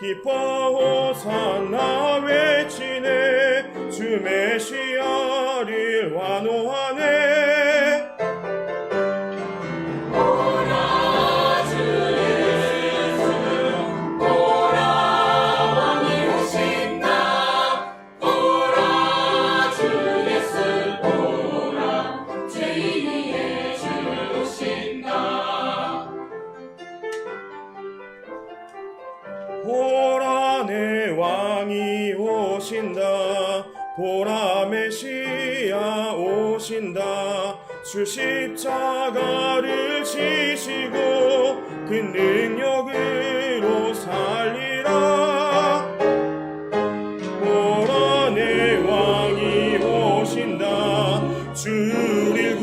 기뻐 호산나 외치네. 주 메시아를 완호하네. 보라 내 왕이 오신다. 보라 메시아 오신다. 주 십자가를 지시고 그 능력으로 살리라. 보라 내 왕이 오신다. 주를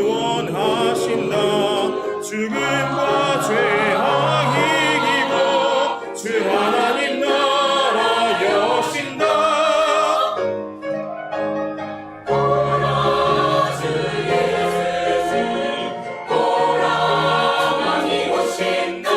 구원하신다. 죽음과 죄악 이기고 주 하나님 나라 여신다. 보라 주 예수 보라 왕이 오신다.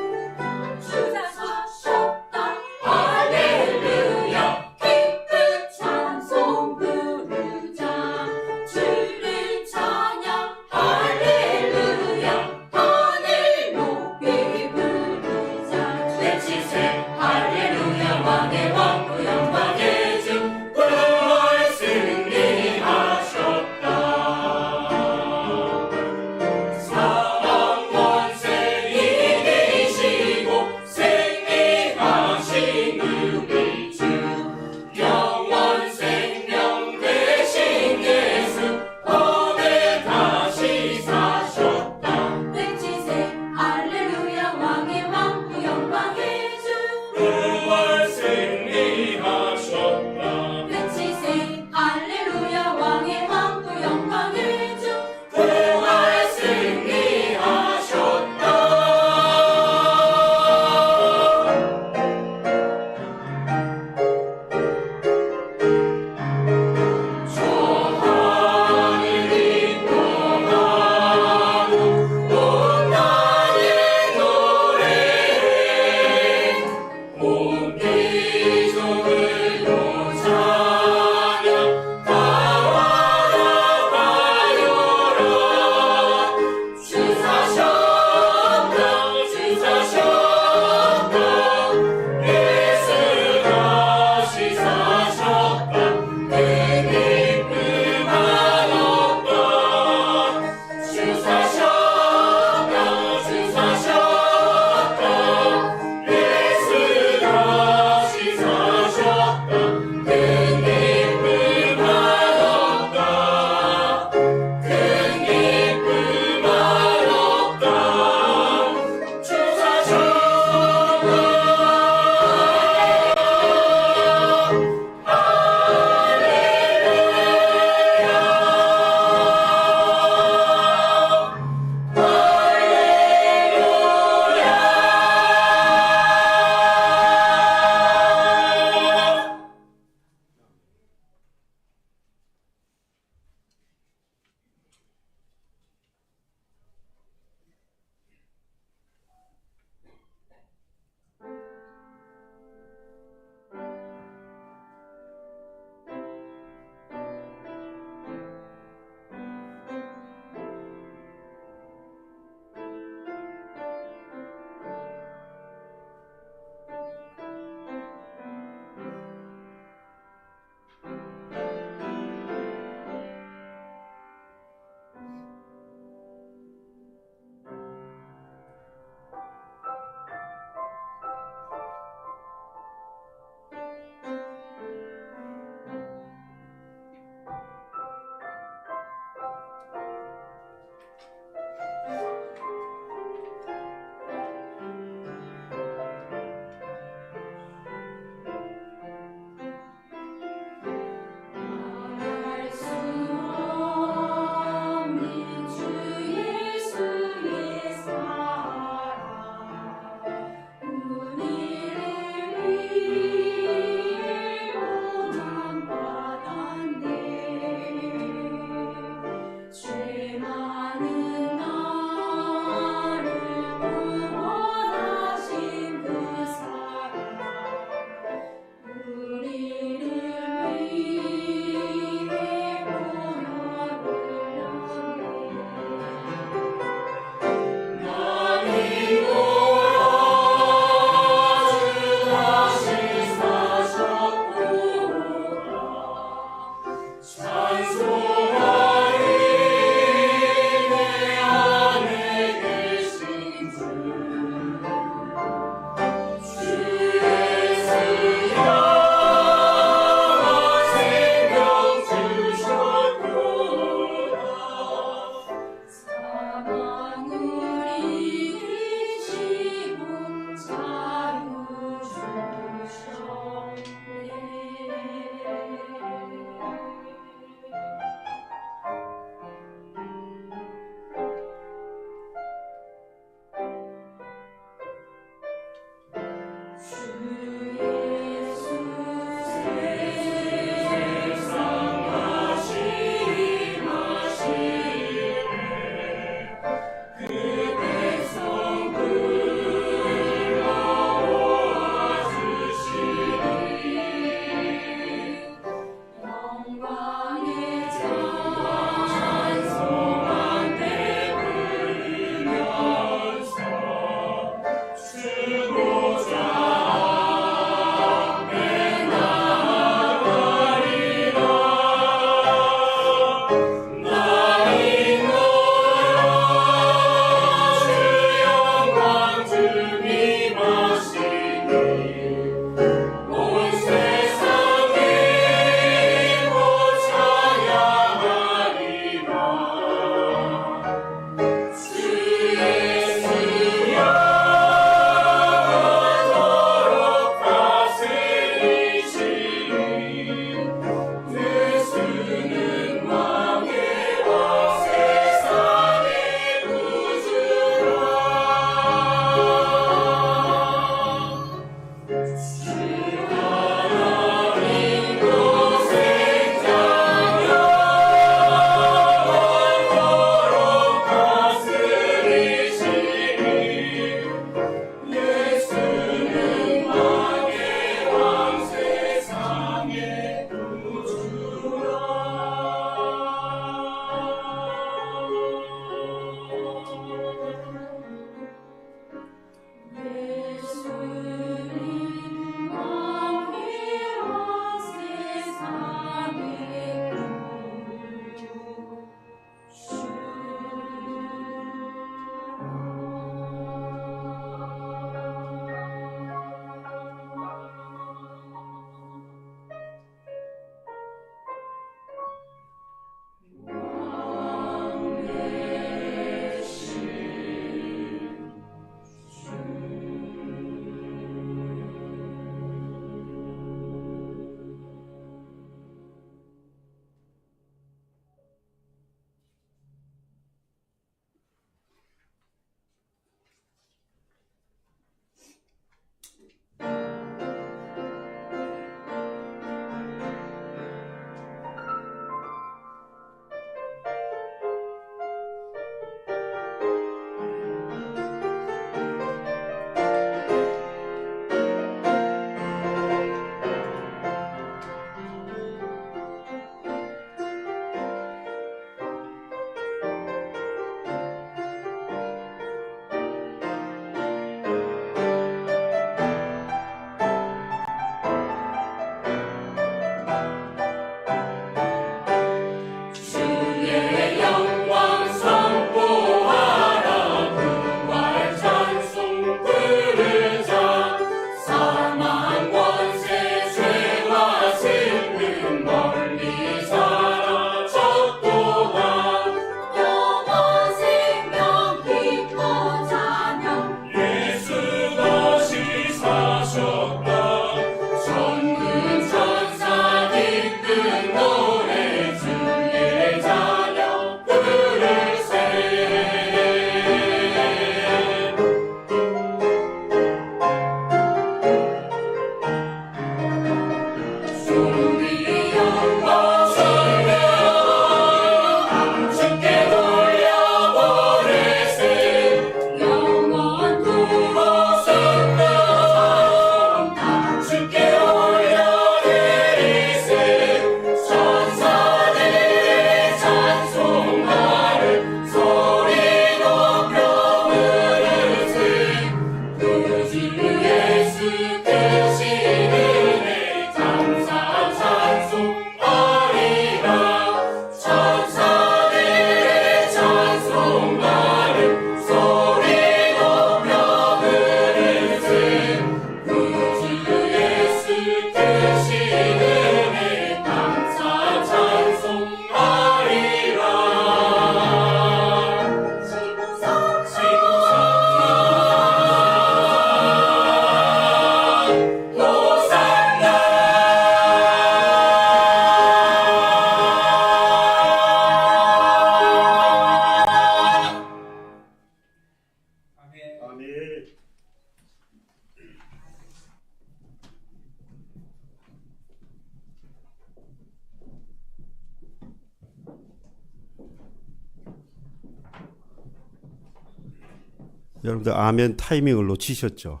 여러분들 아멘 타이밍을 놓치셨죠?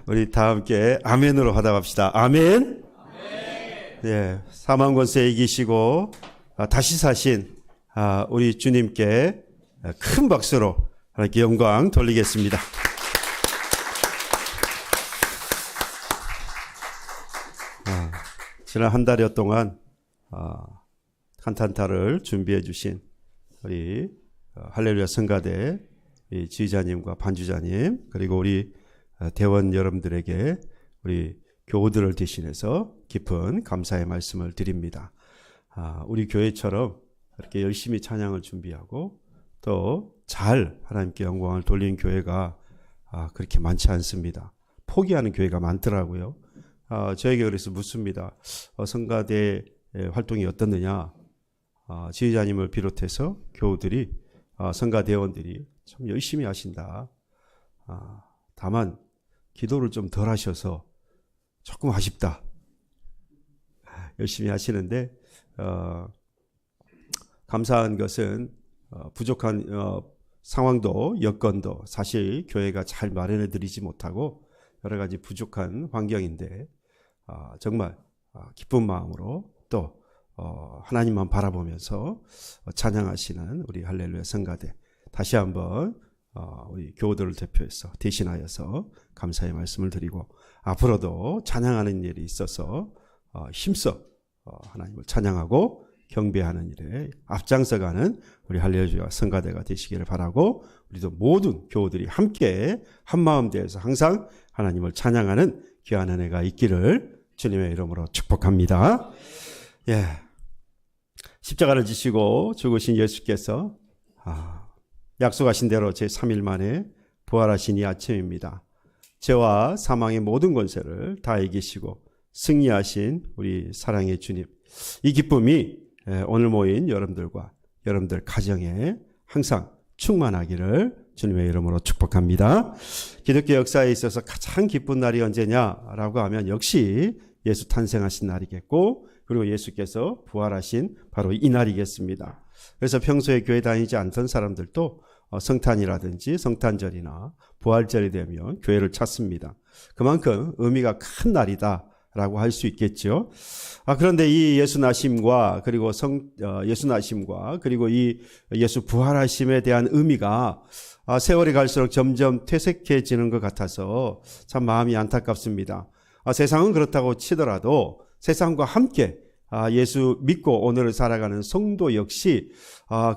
우리 다 함께 아멘으로 하다갑시다. 아멘. 예, 사망 권세 이기시고 다시 사신 우리 주님께 큰 박수로 하나님께 영광 돌리겠습니다. 지난 한 달여 동안 한탄타를 준비해 주신 우리 할렐루야 성가대 지휘자님과 반주자님, 그리고 우리 대원 여러분들에게 우리 교우들을 대신해서 깊은 감사의 말씀을 드립니다. 우리 교회처럼 이렇게 열심히 찬양을 준비하고 또 잘 하나님께 영광을 돌리는 교회가 그렇게 많지 않습니다. 포기하는 교회가 많더라고요. 저에게 그래서 묻습니다. 성가대 활동이 어떻느냐. 지휘자님을 비롯해서 교우들이 성가대원들이 참 열심히 하신다. 다만 기도를 좀 덜 하셔서 조금 아쉽다. 열심히 하시는데 감사한 것은 부족한 상황도 여건도 사실 교회가 잘 마련해 드리지 못하고 여러 가지 부족한 환경인데 정말 기쁜 마음으로 또 하나님만 바라보면서 찬양하시는 우리 할렐루야 성가대, 다시 한번 우리 교우들을 대표해서 대신하여서 감사의 말씀을 드리고, 앞으로도 찬양하는 일이 있어서 힘써 하나님을 찬양하고 경배하는 일에 앞장서가는 우리 할렐루야 성가대가 되시기를 바라고, 우리도 모든 교우들이 함께 한마음 되어서 항상 하나님을 찬양하는 귀한 은혜가 있기를 주님의 이름으로 축복합니다. 예, 십자가를 지시고 죽으신 예수께서 약속하신 대로 제3일 만에 부활하신 이 아침입니다. 죄와 사망의 모든 권세를 다 이기시고 승리하신 우리 사랑의 주님, 이 기쁨이 오늘 모인 여러분들과 여러분들 가정에 항상 충만하기를 주님의 이름으로 축복합니다. 기독교 역사에 있어서 가장 기쁜 날이 언제냐라고 하면 역시 예수 탄생하신 날이겠고, 그리고 예수께서 부활하신 바로 이 날이겠습니다. 그래서 평소에 교회 다니지 않던 사람들도 성탄이라든지 성탄절이나 부활절이 되면 교회를 찾습니다. 그만큼 의미가 큰 날이다 라고 할 수 있겠죠. 그런데 이 예수 나심과 그리고 예수 나심과 그리고 이 예수 부활하심에 대한 의미가 세월이 갈수록 점점 퇴색해지는 것 같아서 참 마음이 안타깝습니다. 세상은 그렇다고 치더라도 세상과 함께 예수 믿고 오늘을 살아가는 성도 역시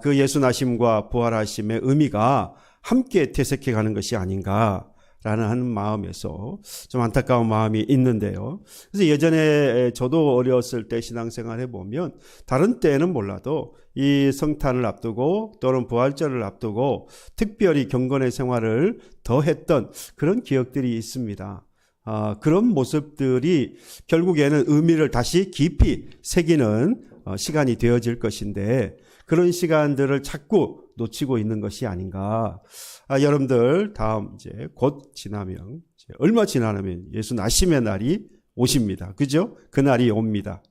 그 예수 나심과 부활하심의 의미가 함께 퇴색해 가는 것이 아닌가 라는 마음에서 좀 안타까운 마음이 있는데요. 그래서 예전에 저도 어렸을 때 신앙생활 해보면 다른 때는 몰라도 이 성탄을 앞두고 또는 부활절을 앞두고 특별히 경건의 생활을 더 했던 그런 기억들이 있습니다. 그런 모습들이 결국에는 의미를 다시 깊이 새기는 시간이 되어질 것인데, 그런 시간들을 자꾸 놓치고 있는 것이 아닌가. 여러분들 다음 이제 곧 지나면 얼마 지나면 예수 나심의 날이 오십니다. 그죠? 그 날이 옵니다.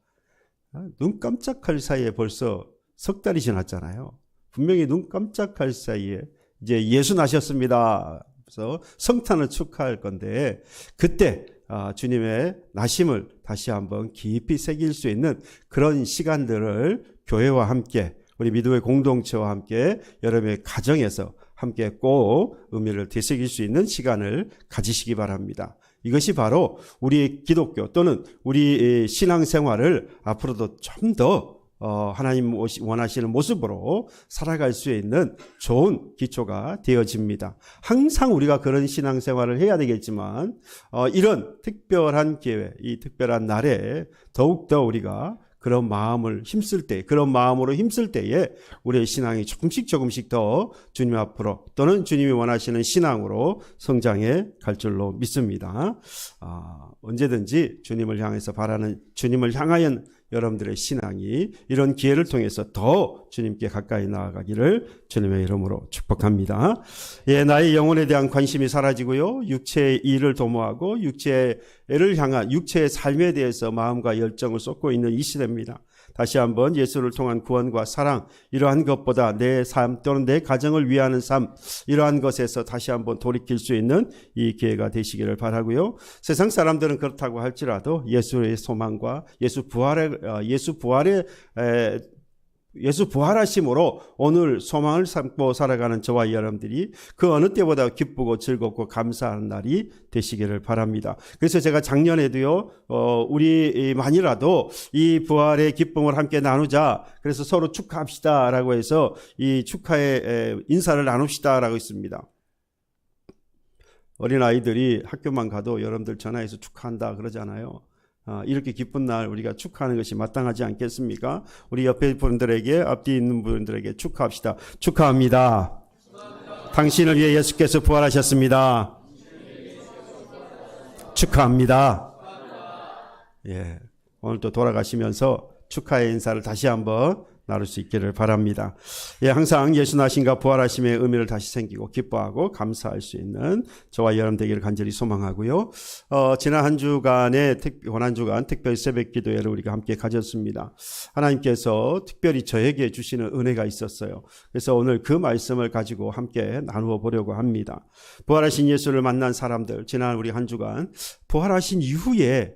눈 깜짝할 사이에 벌써 석 달이 지났잖아요. 분명히 눈 깜짝할 사이에 이제 예수 나셨습니다. 그래서 성탄을 축하할 건데, 그때 주님의 나심을 다시 한번 깊이 새길 수 있는 그런 시간들을 교회와 함께, 우리 믿음의 공동체와 함께 여러분의 가정에서 함께 꼭 의미를 되새길 수 있는 시간을 가지시기 바랍니다. 이것이 바로 우리의 기독교 또는 우리 신앙생활을 앞으로도 좀 더 하나님 원하시는 모습으로 살아갈 수 있는 좋은 기초가 되어집니다. 항상 우리가 그런 신앙생활을 해야 되겠지만 이런 특별한 기회, 이 특별한 날에 더욱더 우리가 그런 마음을 힘쓸 때, 그런 마음으로 힘쓸 때에 우리의 신앙이 조금씩 더 주님 앞으로 또는 주님이 원하시는 신앙으로 성장해 갈 줄로 믿습니다. 언제든지 주님을 향해서 바라는, 주님을 향하여 여러분들의 신앙이 이런 기회를 통해서 더 주님께 가까이 나아가기를 주님의 이름으로 축복합니다. 예, 나의 영혼에 대한 관심이 사라지고요, 육체의 일을 도모하고 육체를 향한 육체의 삶에 대해서 마음과 열정을 쏟고 있는 이 시대입니다. 다시 한번 예수를 통한 구원과 사랑, 이러한 것보다 내 삶 또는 내 가정을 위하는 삶, 이러한 것에서 다시 한번 돌이킬 수 있는 이 기회가 되시기를 바라고요. 세상 사람들은 그렇다고 할지라도 예수의 소망과 예수 부활하심으로 오늘 소망을 삼고 살아가는 저와 여러분들이 그 어느 때보다 기쁘고 즐겁고 감사하는 날이 되시기를 바랍니다. 그래서 제가 작년에도요, 우리만이라도 이 부활의 기쁨을 함께 나누자. 그래서 서로 축하합시다라고 해서 이 축하의 인사를 나눕시다라고 했습니다. 어린아이들이 학교만 가도 여러분들 전화해서 축하한다 그러잖아요. 이렇게 기쁜 날 우리가 축하하는 것이 마땅하지 않겠습니까? 우리 옆에 분들에게, 앞뒤 있는 분들에게 축하합시다. 축하합니다. 당신을 위해 예수께서 부활하셨습니다. 축하합니다. 예, 오늘도 돌아가시면서 축하의 인사를 다시 한번 나눌 수 있기를 바랍니다. 예, 항상 예수 나신과 부활하심의 의미를 다시 생기고 기뻐하고 감사할 수 있는 저와 여러분 되기를 간절히 소망하고요. 지난 한 주간의 고난주간 특별 새벽 기도회를 우리가 함께 가졌습니다. 하나님께서 특별히 저에게 주시는 은혜가 있었어요. 그래서 오늘 그 말씀을 가지고 함께 나누어 보려고 합니다. 부활하신 예수를 만난 사람들, 지난 우리 한 주간 부활하신 이후에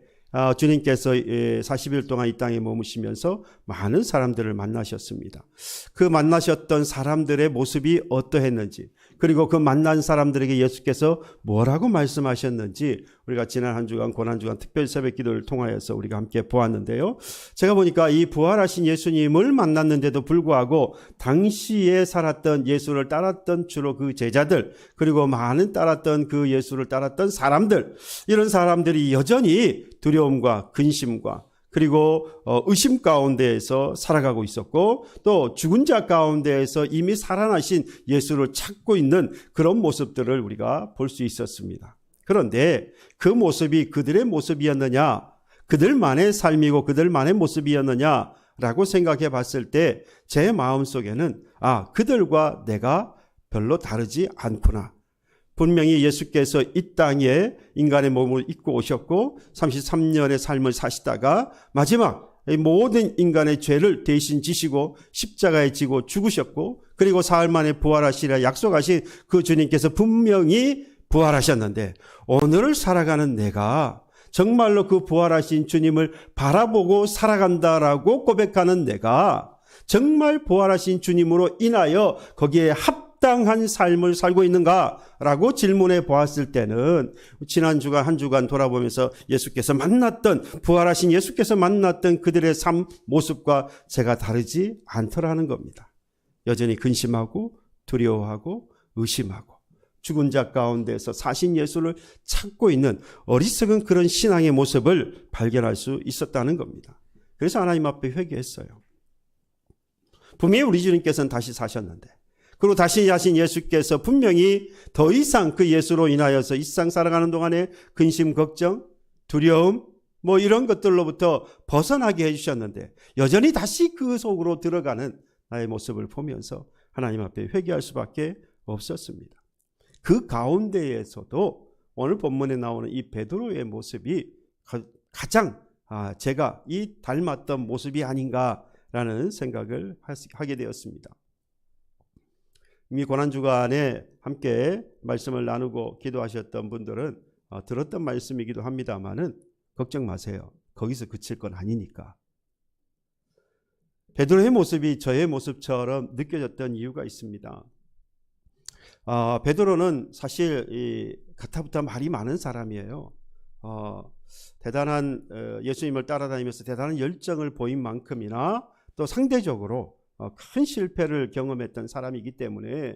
주님께서 40일 동안 이 땅에 머무시면서 많은 사람들을 만나셨습니다. 그 만나셨던 사람들의 모습이 어떠했는지, 그리고 그 만난 사람들에게 예수께서 뭐라고 말씀하셨는지 우리가 지난 한 주간 고난주간 특별 새벽 기도를 통하여서 우리가 함께 보았는데요. 제가 보니까 이 부활하신 예수님을 만났는데도 불구하고 당시에 살았던 예수를 따랐던 주로 그 제자들, 그리고 많은 따랐던 그 예수를 따랐던 사람들, 이런 사람들이 여전히 두려움과 근심과 그리고 의심 가운데에서 살아가고 있었고, 또 죽은 자 가운데에서 이미 살아나신 예수를 찾고 있는 그런 모습들을 우리가 볼 수 있었습니다. 그런데 그 모습이 그들의 모습이었느냐, 그들만의 삶이고 그들만의 모습이었느냐라고 생각해 봤을 때 제 마음속에는 그들과 내가 별로 다르지 않구나. 분명히 예수께서 이 땅에 인간의 몸을 입고 오셨고 33년의 삶을 사시다가 마지막 모든 인간의 죄를 대신 지시고 십자가에 지고 죽으셨고, 그리고 사흘 만에 부활하시리라 약속하신 그 주님께서 분명히 부활하셨는데, 오늘을 살아가는 내가 정말로 그 부활하신 주님을 바라보고 살아간다라고 고백하는 내가 정말 부활하신 주님으로 인하여 거기에 합당한 삶을 살고 있는가라고 질문해 보았을 때는 지난 주간 한 주간 돌아보면서 예수께서 만났던, 부활하신 예수께서 만났던 그들의 삶 모습과 제가 다르지 않더라는 겁니다. 여전히 근심하고 두려워하고 의심하고 죽은 자 가운데서 사신 예수를 찾고 있는 어리석은 그런 신앙의 모습을 발견할 수 있었다는 겁니다. 그래서 하나님 앞에 회개했어요. 분명히 우리 주님께서는 다시 사셨는데, 그리고 다시 하신 예수께서 분명히 더 이상 그 예수로 인하여서 이 세상 살아가는 동안에 근심, 걱정, 두려움 이런 것들로부터 벗어나게 해주셨는데 여전히 다시 그 속으로 들어가는 나의 모습을 보면서 하나님 앞에 회개할 수밖에 없었습니다. 그 가운데에서도 오늘 본문에 나오는 이 베드로의 모습이 가장 제가 이 닮았던 모습이 아닌가라는 생각을 하게 되었습니다. 이미 고난주간에 함께 말씀을 나누고 기도하셨던 분들은 들었던 말씀이기도 합니다만은 걱정 마세요. 거기서 그칠 건 아니니까. 베드로의 모습이 저의 모습처럼 느껴졌던 이유가 있습니다. 베드로는 사실 가타부타 말이 많은 사람이에요. 대단한 예수님을 따라다니면서 대단한 열정을 보인 만큼이나 또 상대적으로 큰 실패를 경험했던 사람이기 때문에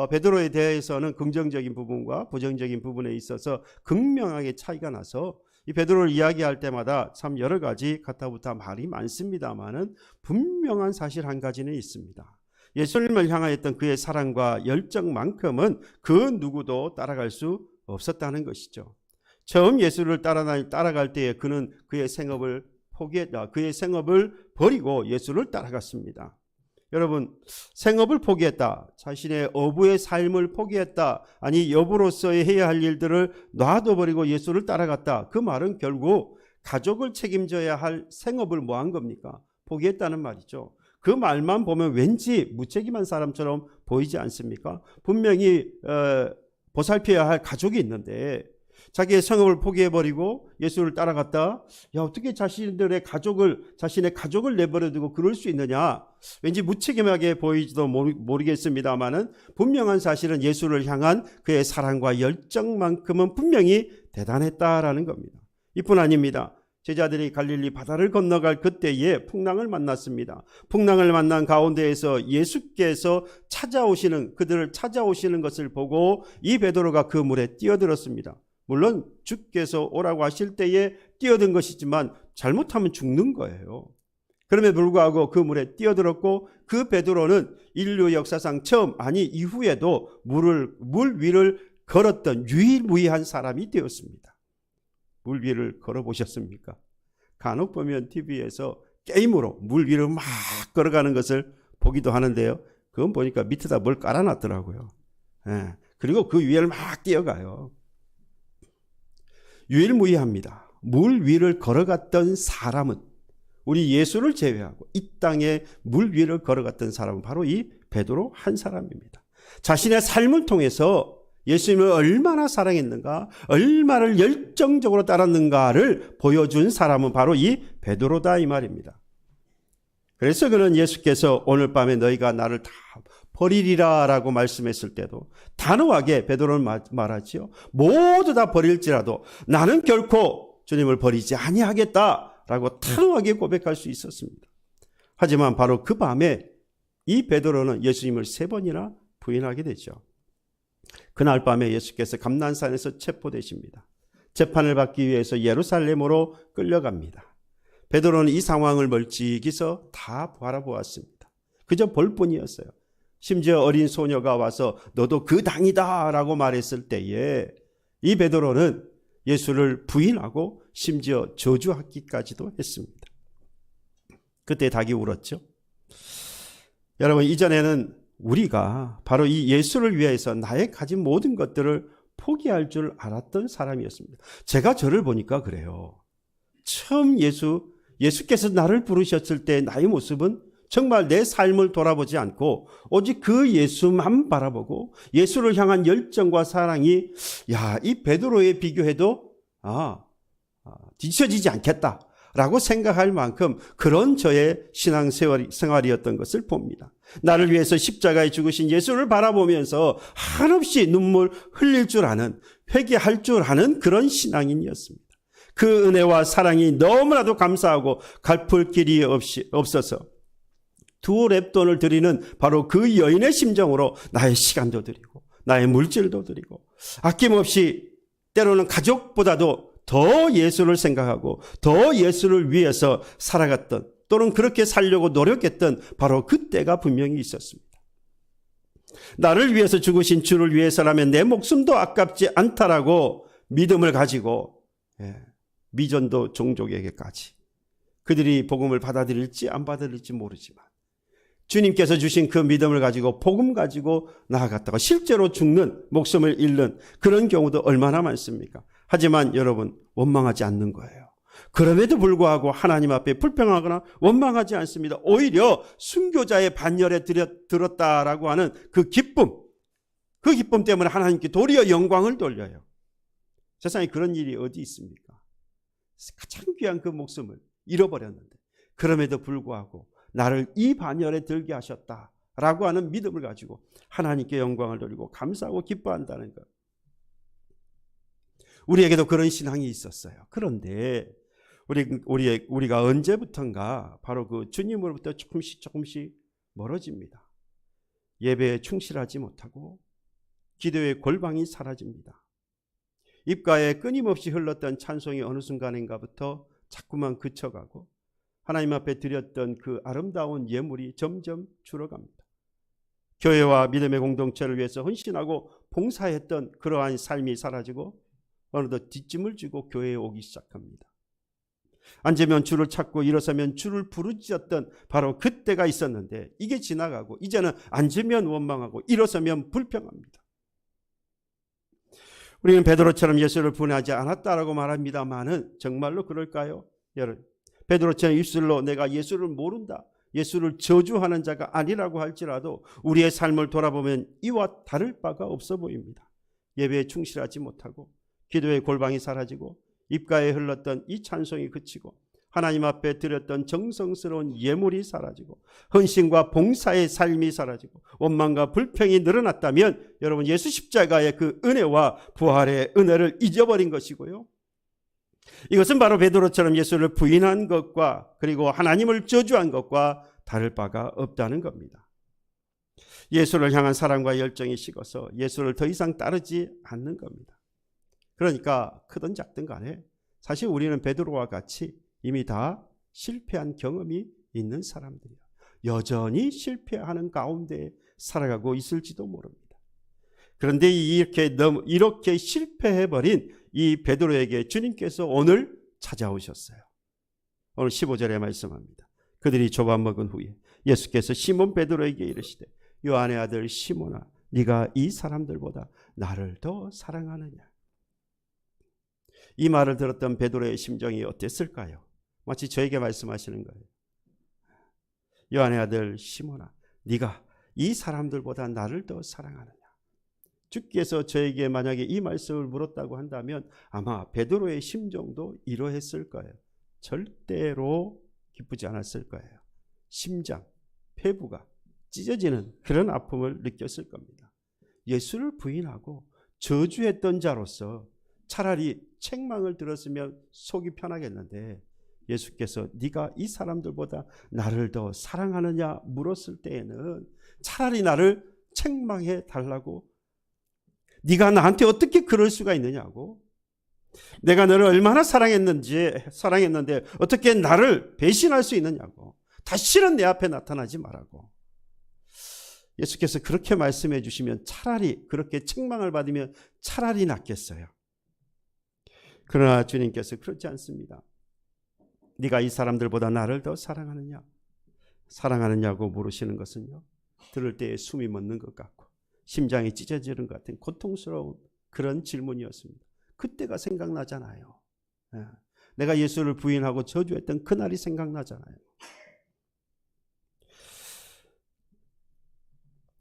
베드로에 대해서는 긍정적인 부분과 부정적인 부분에 있어서 극명하게 차이가 나서 이 베드로를 이야기할 때마다 참 여러 가지 가타부타 말이 많습니다만은 분명한 사실 한 가지는 있습니다. 예수님을 향하였던 그의 사랑과 열정만큼은 그 누구도 따라갈 수 없었다는 것이죠. 처음 예수를 따라갈 때에 그는 그의 생업을 포기했다. 그의 생업을 버리고 예수를 따라갔습니다. 여러분, 생업을 포기했다, 자신의 어부의 삶을 포기했다, 아니 여부로서의 해야 할 일들을 놔둬버리고 예수를 따라갔다. 그 말은 결국 가족을 책임져야 할 생업을 뭐 한 겁니까? 포기했다는 말이죠. 그 말만 보면 왠지 무책임한 사람처럼 보이지 않습니까? 분명히 보살펴야 할 가족이 있는데 자기의 성읍을 포기해버리고 예수를 따라갔다. 야, 어떻게 자신의 가족을 내버려두고 그럴 수 있느냐? 왠지 무책임하게 보이지도 모르겠습니다만은 분명한 사실은 예수를 향한 그의 사랑과 열정만큼은 분명히 대단했다라는 겁니다. 이뿐 아닙니다. 제자들이 갈릴리 바다를 건너갈 그때에 풍랑을 만났습니다. 풍랑을 만난 가운데에서 예수께서 그들을 찾아오시는 것을 보고 이 베드로가 그 물에 뛰어들었습니다. 물론 주께서 오라고 하실 때에 뛰어든 것이지만 잘못하면 죽는 거예요. 그럼에도 불구하고 그 물에 뛰어들었고 그 베드로는 인류 역사상 처음 이후에도 물 위를 걸었던 유일무이한 사람이 되었습니다. 물 위를 걸어보셨습니까? 간혹 보면 TV에서 게임으로 물 위를 막 걸어가는 것을 보기도 하는데요. 그건 보니까 밑에다 뭘 깔아놨더라고요. 예. 그리고 그 위를 막 뛰어가요. 유일무이합니다. 물 위를 걸어갔던 사람은 우리 예수를 제외하고 이 땅에 물 위를 걸어갔던 사람은 바로 이 베드로 한 사람입니다. 자신의 삶을 통해서 예수님을 얼마나 사랑했는가, 얼마나 열정적으로 따랐는가를 보여준 사람은 바로 이 베드로다 이 말입니다. 그래서 그는 예수께서 오늘 밤에 너희가 나를 다 버리리라 라고 말씀했을 때도 단호하게 베드로는 말하지요. 모두 다 버릴지라도 나는 결코 주님을 버리지 아니하겠다라고 단호하게 고백할 수 있었습니다. 하지만 바로 그 밤에 이 베드로는 예수님을 3번이나 부인하게 되죠. 그날 밤에 예수께서 감난산에서 체포되십니다. 재판을 받기 위해서 예루살렘으로 끌려갑니다. 베드로는 이 상황을 멀찍이서 다 바라보았습니다. 그저 볼 뿐이었어요. 심지어 어린 소녀가 와서 너도 그 당이다 라고 말했을 때에 이 베드로는 예수를 부인하고 심지어 저주하기까지도 했습니다. 그때 닭이 울었죠. 여러분, 이전에는 우리가 바로 이 예수를 위해서 나의 가진 모든 것들을 포기할 줄 알았던 사람이었습니다. 제가 저를 보니까 그래요. 처음 예수께서 나를 부르셨을 때 나의 모습은 정말 내 삶을 돌아보지 않고 오직 그 예수만 바라보고 예수를 향한 열정과 사랑이 이 베드로에 비교해도 뒤처지지 않겠다라고 생각할 만큼 그런 저의 신앙 생활이었던 것을 봅니다. 나를 위해서 십자가에 죽으신 예수를 바라보면서 한없이 눈물 흘릴 줄 아는, 회개할 줄 아는 그런 신앙인이었습니다. 그 은혜와 사랑이 너무나도 감사하고 갚을 길이 없어서 2렙돈을 드리는 바로 그 여인의 심정으로 나의 시간도 드리고 나의 물질도 드리고 아낌없이 때로는 가족보다도 더 예수를 생각하고 더 예수를 위해서 살아갔던, 또는 그렇게 살려고 노력했던 바로 그때가 분명히 있었습니다. 나를 위해서 죽으신 주를 위해서라면 내 목숨도 아깝지 않다라고 믿음을 가지고 미전도 종족에게까지 그들이 복음을 받아들일지 안 받아들일지 모르지만 주님께서 주신 그 믿음을 가지고 복음 가지고 나아갔다가 실제로 죽는, 목숨을 잃는 그런 경우도 얼마나 많습니까? 하지만 여러분, 원망하지 않는 거예요. 그럼에도 불구하고 하나님 앞에 불평하거나 원망하지 않습니다. 오히려 순교자의 반열에 들었다라고 하는 그 기쁨 때문에 하나님께 도리어 영광을 돌려요. 세상에 그런 일이 어디 있습니까? 가장 귀한 그 목숨을 잃어버렸는데 그럼에도 불구하고 나를 이 반열에 들게 하셨다라고 하는 믿음을 가지고 하나님께 영광을 돌리고 감사하고 기뻐한다는 것. 우리에게도 그런 신앙이 있었어요. 그런데 우리가 언제부턴가 바로 그 주님으로부터 조금씩 멀어집니다. 예배에 충실하지 못하고 기도의 골방이 사라집니다. 입가에 끊임없이 흘렀던 찬송이 어느 순간인가부터 자꾸만 그쳐가고 하나님 앞에 드렸던 그 아름다운 예물이 점점 줄어갑니다. 교회와 믿음의 공동체를 위해서 헌신하고 봉사했던 그러한 삶이 사라지고 어느덧 뒷짐을 지고 교회에 오기 시작합니다. 앉으면 주를 찾고 일어서면 주를 부르짖었던 바로 그때가 있었는데 이게 지나가고 이제는 앉으면 원망하고 일어서면 불평합니다. 우리는 베드로처럼 예수를 분하지 않았다라고 말합니다만은 정말로 그럴까요? 여러분, 베드로처럼 입술로 내가 예수를 모른다, 예수를 저주하는 자가 아니라고 할지라도 우리의 삶을 돌아보면 이와 다를 바가 없어 보입니다. 예배에 충실하지 못하고 기도의 골방이 사라지고 입가에 흘렀던 이 찬송이 그치고 하나님 앞에 드렸던 정성스러운 예물이 사라지고 헌신과 봉사의 삶이 사라지고 원망과 불평이 늘어났다면 여러분, 예수 십자가의 그 은혜와 부활의 은혜를 잊어버린 것이고요. 이것은 바로 베드로처럼 예수를 부인한 것과 그리고 하나님을 저주한 것과 다를 바가 없다는 겁니다. 예수를 향한 사랑과 열정이 식어서 예수를 더 이상 따르지 않는 겁니다. 그러니까 크든 작든 간에 사실 우리는 베드로와 같이 이미 다 실패한 경험이 있는 사람들이에요. 여전히 실패하는 가운데 살아가고 있을지도 모릅니다. 그런데 이렇게 실패해버린 이 베드로에게 주님께서 오늘 찾아오셨어요. 오늘 15절에 말씀합니다. 그들이 조밥 먹은 후에 예수께서 시몬 베드로에게 이르시되 요한의 아들 시몬아, 네가 이 사람들보다 나를 더 사랑하느냐. 이 말을 들었던 베드로의 심정이 어땠을까요? 마치 저에게 말씀하시는 거예요. 요한의 아들 시몬아, 네가 이 사람들보다 나를 더 사랑하느냐. 주께서 저에게 만약에 이 말씀을 물었다고 한다면 아마 베드로의 심정도 이러했을 거예요. 절대로 기쁘지 않았을 거예요. 심장, 폐부가 찢어지는 그런 아픔을 느꼈을 겁니다. 예수를 부인하고 저주했던 자로서 차라리 책망을 들었으면 속이 편하겠는데 예수께서 네가 이 사람들보다 나를 더 사랑하느냐 물었을 때에는 차라리 나를 책망해 달라고, 네가 나한테 어떻게 그럴 수가 있느냐고, 내가 너를 얼마나 사랑했는데 어떻게 나를 배신할 수 있느냐고, 다시는 내 앞에 나타나지 말라고. 예수께서 그렇게 말씀해 주시면 차라리, 그렇게 책망을 받으면 차라리 낫겠어요. 그러나 주님께서 그렇지 않습니다. 네가 이 사람들보다 나를 더 사랑하느냐? 사랑하느냐고 물으시는 것은요, 들을 때에 숨이 멎는 것 같고 심장이 찢어지는 것 같은 고통스러운 그런 질문이었습니다. 그때가 생각나잖아요. 내가 예수를 부인하고 저주했던 그날이 생각나잖아요.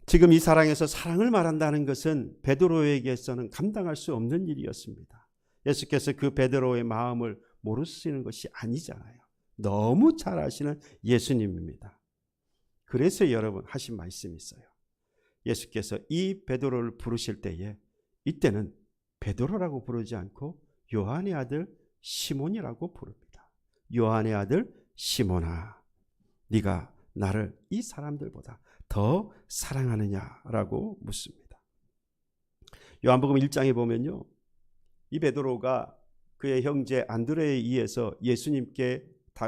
지금 이 사랑에서 사랑을 말한다는 것은 베드로에게서는 감당할 수 없는 일이었습니다. 예수께서 그 베드로의 마음을 모르시는 것이 아니잖아요. 너무 잘 아시는 예수님입니다. 그래서 여러분 하신 말씀이 있어요. 예수께서 이 베드로를 부르실 때에 이때는 베드로라고 부르지 않고 요한의 아들 시몬이라고 부릅니다. 요한의 아들 시몬아, 네가 나를 이 사람들보다 더 사랑하느냐라고 묻습니다. 요한복음 1장에 보면요, 이 베드로가 그의 형제 안드레에 의해서 예수님께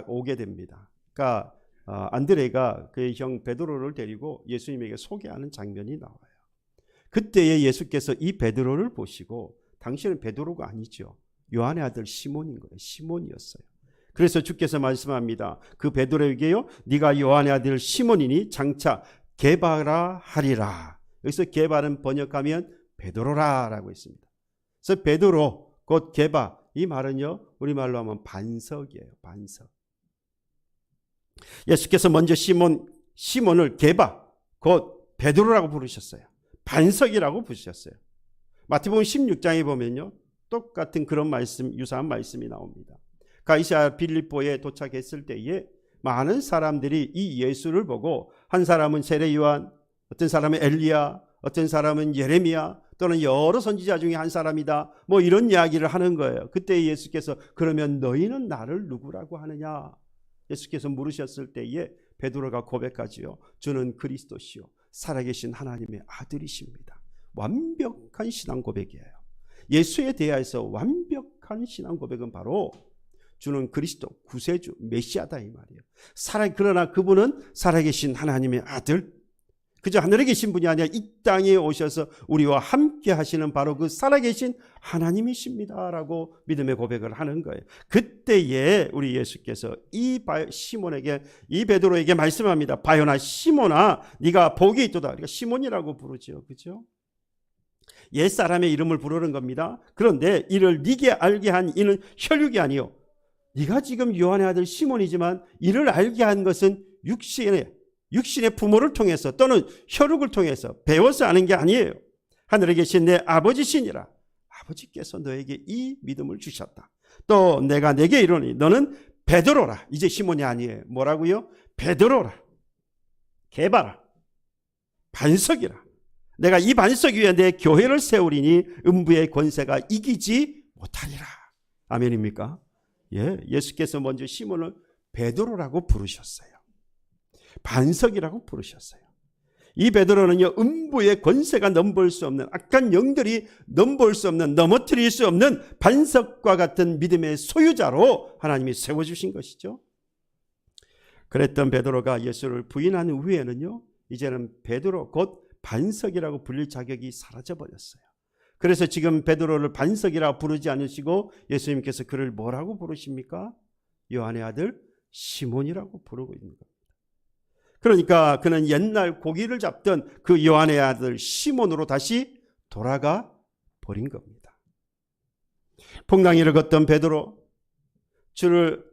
오게 됩니다. 그러니까 안드레가 그의 형 베드로를 데리고 예수님에게 소개하는 장면이 나와요. 그때에 예수께서 이 베드로를 보시고, 당신은 베드로가 아니죠, 요한의 아들 시몬인 거예요. 시몬이었어요. 그래서 주께서 말씀합니다. 그 베드로에게요, 네가 요한의 아들 시몬이니 장차 게바라 하리라. 여기서 게바는 번역하면 베드로라라고 있습니다. 그래서 베드로 곧 게바, 이 말은요 우리말로 하면 반석이에요. 반석. 예수께서 먼저 시몬을 게바 곧 베드로라고 부르셨어요. 반석이라고 부르셨어요. 마태복음 16장에 보면요 똑같은 그런 말씀, 유사한 말씀이 나옵니다. 가이사랴 빌립보에 도착했을 때에 많은 사람들이 이 예수를 보고, 한 사람은 세례 요한, 어떤 사람은 엘리야, 어떤 사람은 예레미야, 또는 여러 선지자 중에 한 사람이다, 뭐 이런 이야기를 하는 거예요. 그때 예수께서 그러면 너희는 나를 누구라고 하느냐? 예수께서 물으셨을 때에 베드로가 고백하지요. 주는 그리스도시요 살아계신 하나님의 아들이십니다. 완벽한 신앙 고백이에요. 예수에 대하여서 완벽한 신앙 고백은 바로 주는 그리스도, 구세주, 메시아다 이 말이에요. 그러나 그분은 살아계신 하나님의 아들, 그저 하늘에 계신 분이 아니라 이 땅에 오셔서 우리와 함께 하시는 바로 그 살아계신 하나님이십니다라고 믿음의 고백을 하는 거예요. 그때에 우리 예수께서 이 시몬에게, 이 베드로에게 말씀합니다. 바요나 시몬아, 네가 복이 있도다. 그러니까 시몬이라고 부르죠, 그렇죠? 옛사람의 이름을 부르는 겁니다. 그런데 이를 네게 알게 한 이는 혈육이 아니요 네가 지금 요한의 아들 시몬이지만 이를 알게 한 것은 육신의 부모를 통해서 또는 혈육을 통해서 배워서 아는 게 아니에요. 하늘에 계신 내 아버지시니라. 아버지께서 너에게 이 믿음을 주셨다. 또 내가 내게 이르노니 너는 베드로라. 이제 시몬이 아니에요. 뭐라고요? 베드로라. 개바라. 반석이라. 내가 이 반석 위에 내 교회를 세우리니 음부의 권세가 이기지 못하리라. 아멘입니까? 예, 예수께서 먼저 시몬을 베드로라고 부르셨어요. 반석이라고 부르셨어요. 이 베드로는요, 음부의 권세가 넘볼 수 없는, 악한 영들이 넘볼 수 없는, 넘어뜨릴 수 없는 반석과 같은 믿음의 소유자로 하나님이 세워주신 것이죠. 그랬던 베드로가 예수를 부인한 후에는요, 이제는 베드로 곧 반석이라고 불릴 자격이 사라져버렸어요. 그래서 지금 베드로를 반석이라 부르지 않으시고 예수님께서 그를 뭐라고 부르십니까? 요한의 아들 시몬이라고 부르고 있는 겁니다. 그러니까 그는 옛날 고기를 잡던 그 요한의 아들 시몬으로 다시 돌아가 버린 겁니다. 풍랑이를 걷던 베드로, 주를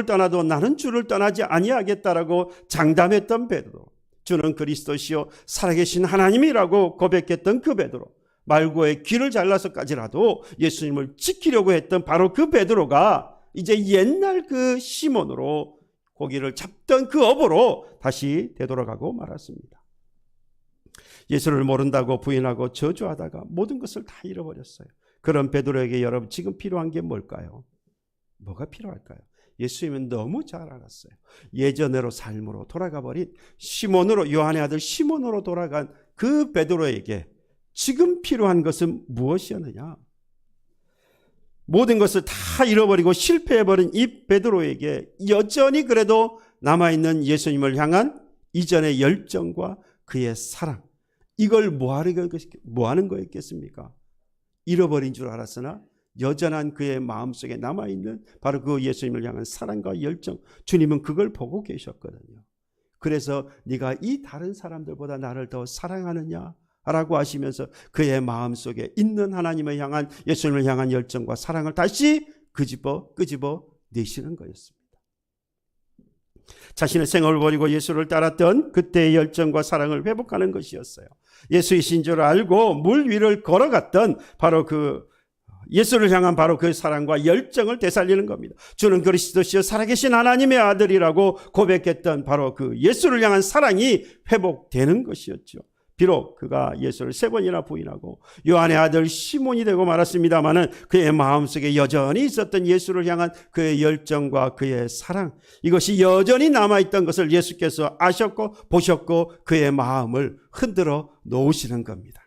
떠나도 나는 주를 떠나지 아니하겠다라고 장담했던 베드로, 주는 그리스도시요 살아계신 하나님이라고 고백했던 그 베드로, 말고의 귀를 잘라서까지라도 예수님을 지키려고 했던 바로 그 베드로가 이제 옛날 그 시몬으로 고기를 잡던 그 어부로 다시 되돌아가고 말았습니다. 예수를 모른다고 부인하고 저주하다가 모든 것을 다 잃어버렸어요. 그런 베드로에게 여러분 지금 필요한 게 뭘까요? 뭐가 필요할까요? 예수님은 너무 잘 알았어요. 예전으로 삶으로 돌아가 버린 시몬으로, 요한의 아들 시몬으로 돌아간 그 베드로에게 지금 필요한 것은 무엇이었느냐? 모든 것을 다 잃어버리고 실패해버린 이 베드로에게 여전히 그래도 남아있는 예수님을 향한 이전의 열정과 그의 사랑, 이걸 뭐 하는 거였겠습니까? 잃어버린 줄 알았으나 여전한 그의 마음속에 남아있는 바로 그 예수님을 향한 사랑과 열정, 주님은 그걸 보고 계셨거든요. 그래서 네가 이 다른 사람들보다 나를 더 사랑하느냐? 라고 하시면서 그의 마음속에 있는 하나님을 향한, 예수님을 향한 열정과 사랑을 다시 끄집어 내시는 거였습니다. 자신의 생업을 버리고 예수를 따랐던 그때의 열정과 사랑을 회복하는 것이었어요. 예수이신 줄 알고 물 위를 걸어갔던 바로 그 예수를 향한 바로 그 사랑과 열정을 되살리는 겁니다. 주는 그리스도시요 살아계신 하나님의 아들이라고 고백했던 바로 그 예수를 향한 사랑이 회복되는 것이었죠. 비록 그가 예수를 3번이나 부인하고 요한의 아들 시몬이 되고 말았습니다마는 그의 마음속에 여전히 있었던 예수를 향한 그의 열정과 그의 사랑, 이것이 여전히 남아있던 것을 예수께서 아셨고 보셨고 그의 마음을 흔들어 놓으시는 겁니다.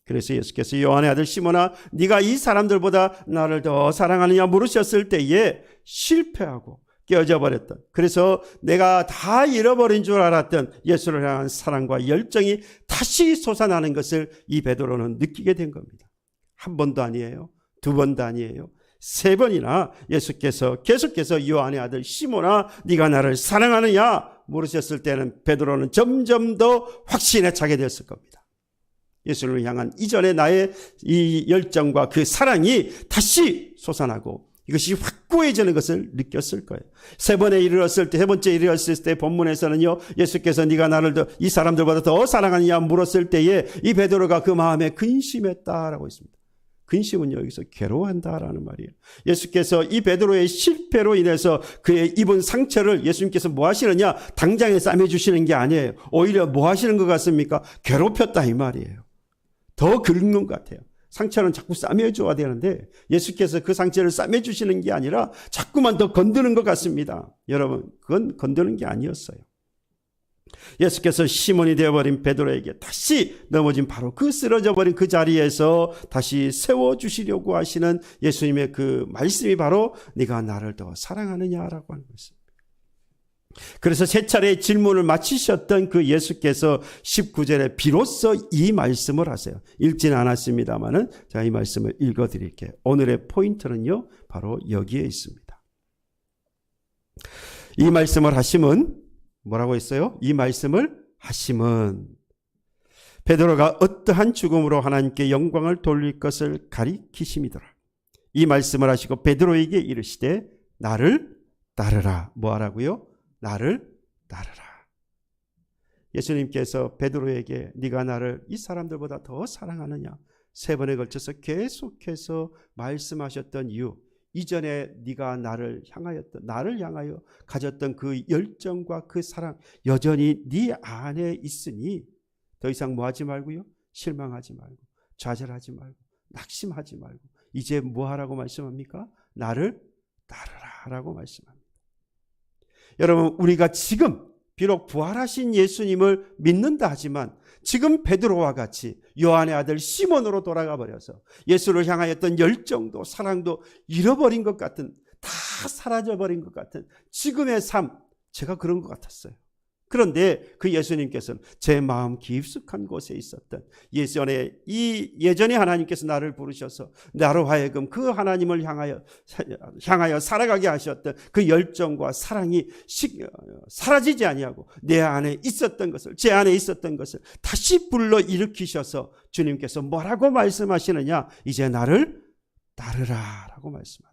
그래서 예수께서 요한의 아들 시몬아, 네가 이 사람들보다 나를 더 사랑하느냐 물으셨을 때에 실패하고 깨어져 버렸던, 그래서 내가 다 잃어버린 줄 알았던 예수를 향한 사랑과 열정이 다시 솟아나는 것을 이 베드로는 느끼게 된 겁니다. 한 번도 아니에요, 2번도 아니에요, 3번이나 예수께서 계속해서 요한의 아들 시몬아 네가 나를 사랑하느냐 물으셨을 때는 베드로는 점점 더 확신에 차게 됐을 겁니다. 예수를 향한 이전의 나의 이 열정과 그 사랑이 다시 솟아나고 이것이 확고해지는 것을 느꼈을 거예요. 3번에 이르렀을 때, 3번째 이르렀을 때 본문에서는요, 예수께서 네가 나를 이 사람들보다 더 사랑하느냐 물었을 때에 이 베드로가 그 마음에 근심했다라고 있습니다. 근심은 여기서 괴로워한다라는 말이에요. 예수께서 이 베드로의 실패로 인해서 그의 입은 상처를 예수님께서 뭐 하시느냐, 당장에 싸매주시는 게 아니에요. 오히려 뭐 하시는 것 같습니까? 괴롭혔다 이 말이에요. 더 긁는 것 같아요. 상처는 자꾸 싸매줘야 되는데 예수께서 그 상처를 싸매주시는 게 아니라 자꾸만 더 건드는 것 같습니다. 여러분, 그건 건드는 게 아니었어요. 예수께서 시몬이 되어버린 베드로에게 다시 넘어진 바로 그 쓰러져버린 그 자리에서 다시 세워주시려고 하시는 예수님의 그 말씀이 바로 네가 나를 더 사랑하느냐라고 하는 것입니다. 그래서 3차례 질문을 마치셨던 그 예수께서 19절에 비로소 이 말씀을 하세요. 읽지는 않았습니다만은 제가 이 말씀을 읽어드릴게요. 오늘의 포인트는요, 바로 여기에 있습니다. 이 말씀을 하심은 뭐라고 했어요? 이 말씀을 하심은 베드로가 어떠한 죽음으로 하나님께 영광을 돌릴 것을 가리키심이더라. 이 말씀을 하시고 베드로에게 이르시되 나를 따르라. 뭐 하라고요? 나를 따르라. 예수님께서 베드로에게 네가 나를 이 사람들보다 더 사랑하느냐 3번에 걸쳐서 계속해서 말씀하셨던 이유, 이전에 네가 나를 향하여 가졌던 그 열정과 그 사랑 여전히 네 안에 있으니 더 이상 뭐 하지 말고요? 실망하지 말고 좌절하지 말고 낙심하지 말고 이제 뭐 하라고 말씀합니까? 나를 따르라 라고 말씀합니다. 여러분, 우리가 지금 비록 부활하신 예수님을 믿는다 하지만 지금 베드로와 같이 요한의 아들 시몬으로 돌아가 버려서 예수를 향하였던 열정도 사랑도 잃어버린 것 같은, 다 사라져버린 것 같은 지금의 삶, 제가 그런 것 같았어요. 그런데 그 예수님께서는 제 마음 깊숙한 곳에 있었던 예전에 하나님께서 나를 부르셔서 나로 하여금 그 하나님을 향하여 살아가게 하셨던 그 열정과 사랑이 사라지지 아니하고 내 안에 있었던 것을, 제 안에 있었던 것을 다시 불러일으키셔서 주님께서 뭐라고 말씀하시느냐? 이제 나를 따르라 라고 말씀합니다.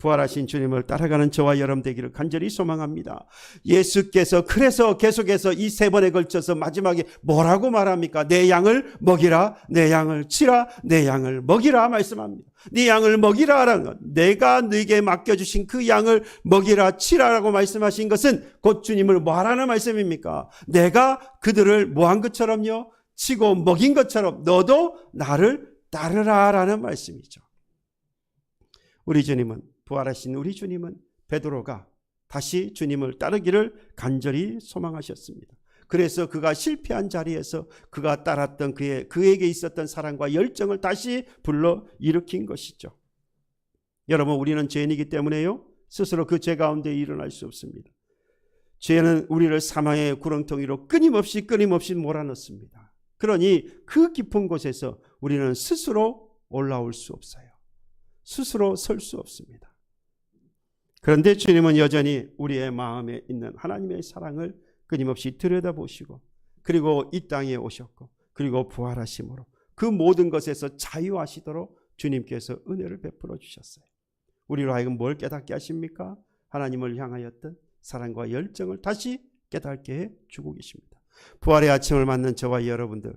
부활하신 주님을 따라가는 저와 여러분 되기를 간절히 소망합니다. 예수께서 그래서 계속해서 이 3번에 걸쳐서 마지막에 뭐라고 말합니까? 내 양을 먹이라, 내 양을 치라, 내 양을 먹이라 말씀합니다. 네 양을 먹이라라는 것, 내가 네게 맡겨주신 그 양을 먹이라, 치라라고 말씀하신 것은 곧 주님을 뭐하라는 말씀입니까? 내가 그들을 뭐한 것처럼요? 치고 먹인 것처럼 너도 나를 따르라라는 말씀이죠. 우리 주님은, 부활하신 우리 주님은 베드로가 다시 주님을 따르기를 간절히 소망하셨습니다. 그래서 그가 실패한 자리에서 그가 따랐던 그에게 있었던 사랑과 열정을 다시 불러 일으킨 것이죠. 여러분, 우리는 죄인이기 때문에요, 스스로 그 죄 가운데 일어날 수 없습니다. 죄는 우리를 사망의 구렁텅이로 끊임없이 몰아넣습니다. 그러니 그 깊은 곳에서 우리는 스스로 올라올 수 없어요. 스스로 설 수 없습니다. 그런데 주님은 여전히 우리의 마음에 있는 하나님의 사랑을 끊임없이 들여다보시고, 그리고 이 땅에 오셨고, 그리고 부활하심으로 그 모든 것에서 자유하시도록 주님께서 은혜를 베풀어 주셨어요. 우리로 하여금 뭘 깨닫게 하십니까? 하나님을 향하였던 사랑과 열정을 다시 깨닫게 해 주고 계십니다. 부활의 아침을 맞는 저와 여러분들,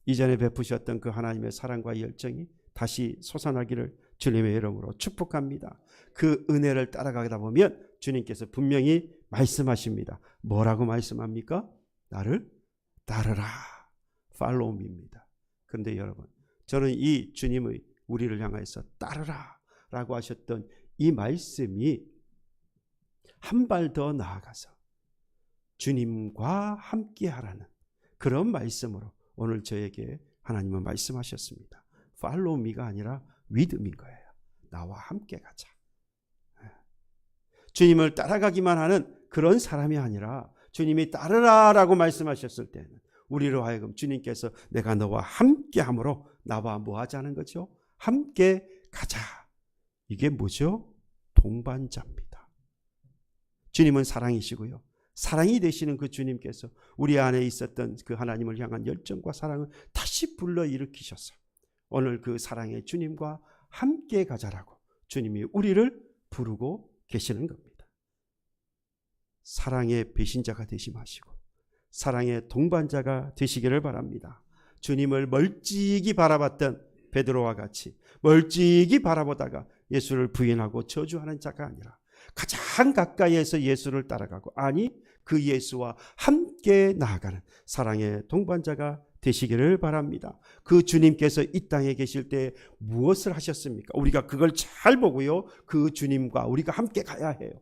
이전에 베푸셨던 그 하나님의 사랑과 열정이 다시 솟아나기를 주님의 이름으로 축복합니다. 그 은혜를 따라가다 보면 주님께서 분명히 말씀하십니다. 뭐라고 말씀합니까? 나를 따르라. Follow me입니다. 그런데 여러분, 저는 이 주님의 우리를 향해서 따르라 라고 하셨던 이 말씀이 한 발 더 나아가서 주님과 함께 하라는 그런 말씀으로 오늘 저에게 하나님은 말씀하셨습니다. Follow me가 아니라 with me인 거예요. 나와 함께 가자. 주님을 따라가기만 하는 그런 사람이 아니라 주님이 따르라라고 말씀하셨을 때는 우리로 하여금 주님께서 내가 너와 함께 함으로 나와 뭐 하자는 거죠? 함께 가자. 이게 뭐죠? 동반자입니다. 주님은 사랑이시고요, 사랑이 되시는 그 주님께서 우리 안에 있었던 그 하나님을 향한 열정과 사랑을 다시 불러일으키셔서 오늘 그 사랑의 주님과 함께 가자라고 주님이 우리를 부르고 계시는 겁니다. 사랑의 배신자가 되지 마시고 사랑의 동반자가 되시기를 바랍니다. 주님을 멀찍이 바라봤던 베드로와 같이 멀찍이 바라보다가 예수를 부인하고 저주하는 자가 아니라 가장 가까이에서 예수를 따라가고, 아니 그 예수와 함께 나아가는 사랑의 동반자가 되시기를 바랍니다. 그 주님께서 이 땅에 계실 때 무엇을 하셨습니까? 우리가 그걸 잘 보고요, 그 주님과 우리가 함께 가야 해요.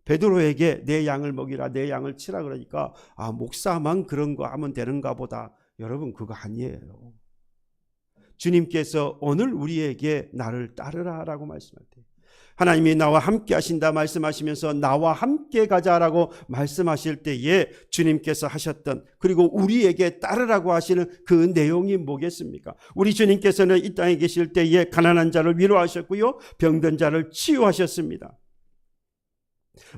베드로에게 내 양을 먹이라, 내 양을 치라 그러니까 목사만 그런 거 하면 되는가 보다. 여러분, 그거 아니에요. 주님께서 오늘 우리에게 나를 따르라라고 말씀할 때, 하나님이 나와 함께 하신다 말씀하시면서 나와 함께 가자라고 말씀하실 때에 주님께서 하셨던, 그리고 우리에게 따르라고 하시는 그 내용이 뭐겠습니까? 우리 주님께서는 이 땅에 계실 때에 가난한 자를 위로하셨고요, 병든 자를 치유하셨습니다.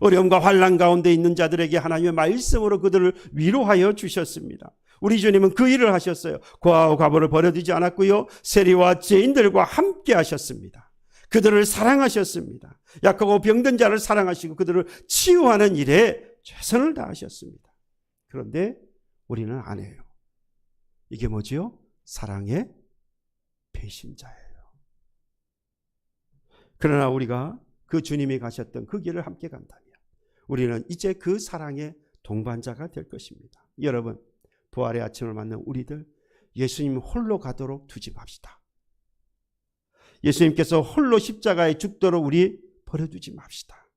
어려움과 환난 가운데 있는 자들에게 하나님의 말씀으로 그들을 위로하여 주셨습니다. 우리 주님은 그 일을 하셨어요. 고아와 과부를 버려두지 않았고요. 세리와 죄인들과 함께 하셨습니다. 그들을 사랑하셨습니다. 약하고 병든 자를 사랑하시고 그들을 치유하는 일에 최선을 다하셨습니다. 그런데 우리는 안 해요. 이게 뭐지요? 사랑의 배신자예요. 그러나 우리가 그 주님이 가셨던 그 길을 함께 간다면 우리는 이제 그 사랑의 동반자가 될 것입니다. 여러분, 부활의 아침을 맞는 우리들 예수님 홀로 가도록 두지 맙시다. 예수님께서 홀로 십자가에 죽도록 우리 버려두지 맙시다.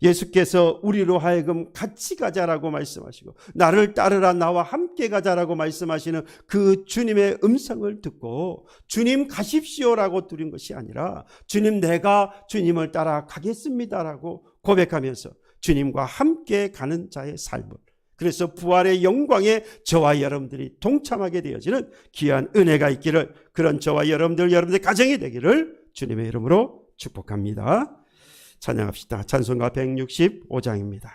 예수께서 우리로 하여금 같이 가자라고 말씀하시고 나를 따르라 나와 함께 가자라고 말씀하시는 그 주님의 음성을 듣고 주님 가십시오라고 드린 것이 아니라 주님 내가 주님을 따라 가겠습니다라고 고백하면서 주님과 함께 가는 자의 삶을, 그래서 부활의 영광에 저와 여러분들이 동참하게 되어지는 귀한 은혜가 있기를, 그런 저와 여러분들 가정이 되기를 주님의 이름으로 축복합니다. 찬양합시다. 찬송가 165장입니다.